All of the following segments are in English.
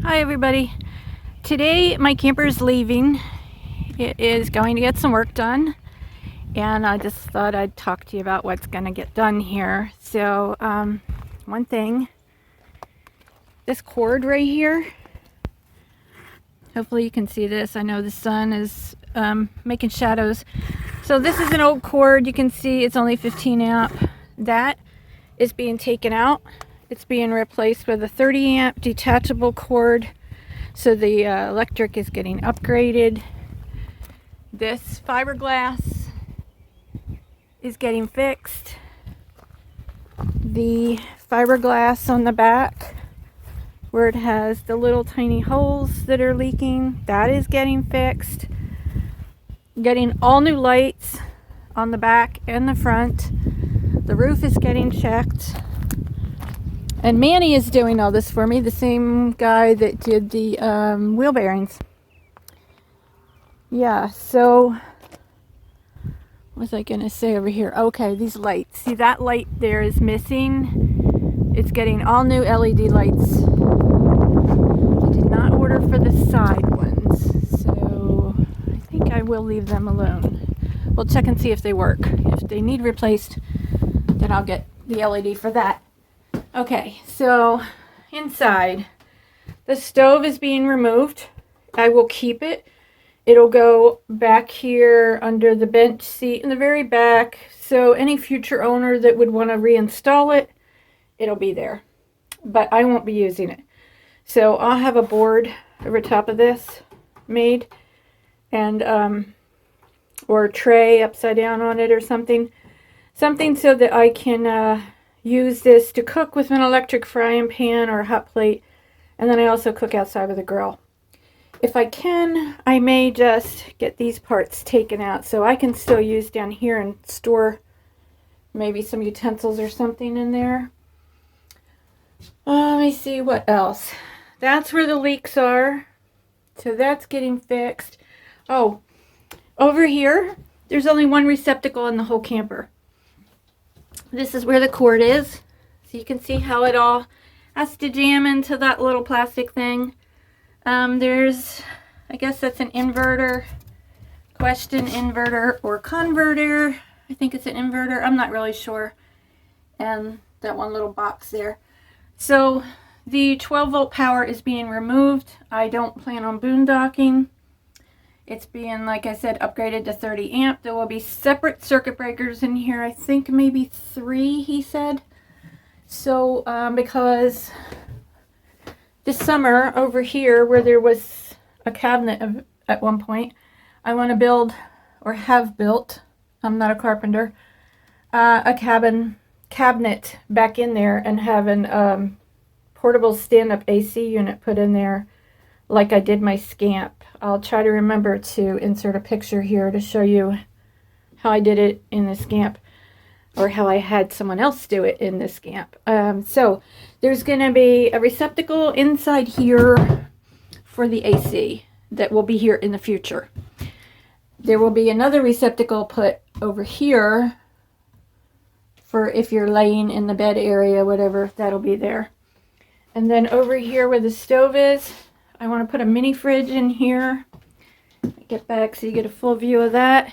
Hi everybody. Today my camper is leaving. It is going to get some work done, and I just thought I'd talk to you about what's going to get done here. So one thing, this cord right here, hopefully you can see this. I know the sun is making shadows. So this is an old cord. You can see it's only 15 amp. That is being taken out. It's being replaced with a 30 amp detachable cord. So the electric is getting upgraded. This fiberglass is getting fixed. The fiberglass on the back, where it has the little tiny holes that are leaking, that is getting fixed. Getting all new lights on the back and the front. The roof is getting checked. And Manny is doing all this for me, the same guy that did the wheel bearings. Yeah, so what was I going to say over here? Okay, these lights. See, that light there is missing. It's getting all new LED lights. I did not order for the side ones, so I think I will leave them alone. We'll check and see if they work. If they need replaced, then I'll get the LED for that. Okay, so inside, the stove is being removed. I will keep it. It'll go back here under the bench seat in the very back. So any future owner that would want to reinstall it, it'll be there. But I won't be using it. So I'll have a board over top of this made, and or a tray upside down on it or something. Something so that I can use this to cook with an electric frying pan or a hot plate, and then I also cook outside with a grill. If I can, I may just get these parts taken out so I can still use down here and store maybe some utensils or something in there. Let me see what else. That's where the leaks are, so that's getting fixed. Oh, over here there's only one receptacle in the whole camper. This is where the cord is, so you can see how it all has to jam into that little plastic thing. There's, I guess that's an inverter, inverter or converter. I think it's an inverter, I'm not really sure. And that one little box there. So the 12 volt power is being removed. I don't plan on boondocking. It's being, like I said, upgraded to 30 amp. There will be separate circuit breakers in here. I think maybe 3, he said. So, because this summer over here, where there was a cabinet at one point, I want to build, or have built, I'm not a carpenter, a cabinet back in there and have an portable stand-up AC unit put in there, like I did my Scamp. I'll try to remember to insert a picture here to show you how I did it in the Scamp, or how I had someone else do it in the Scamp. So there's going to be a receptacle inside here for the AC that will be here in the future. There will be another receptacle put over here for if you're laying in the bed area, whatever, that'll be there. And then over here where the stove is, I want to put a mini fridge in here. Get back so you get a full view of that.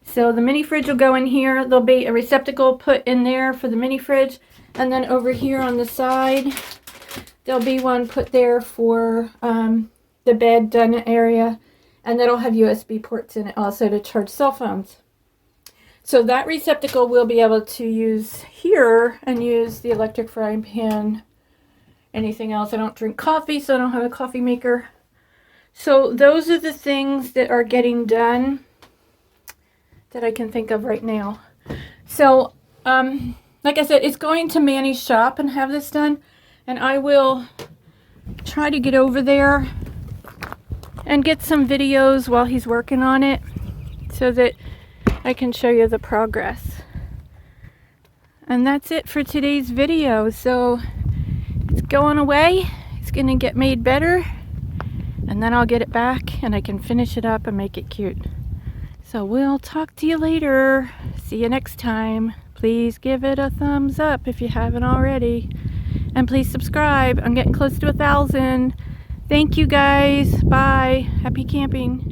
So the mini fridge will go in here. There'll be a receptacle put in there for the mini fridge. And then over here on the side, there'll be one put there for the bed done area. And that'll have USB ports in it also to charge cell phones. So that receptacle we'll be able to use here and use the electric frying pan. Anything else. I don't drink coffee, so I don't have a coffee maker. So those are the things that are getting done that I can think of right now. So, like I said, it's going to Manny's shop and have this done. And I will try to get over there and get some videos while he's working on it so that I can show you the progress. And that's it for today's video. So it's going away. It's going to get made better. And then I'll get it back and I can finish it up and make it cute. So we'll talk to you later. See you next time. Please give it a thumbs up if you haven't already. And please subscribe. I'm getting close to 1,000. Thank you guys. Bye. Happy camping.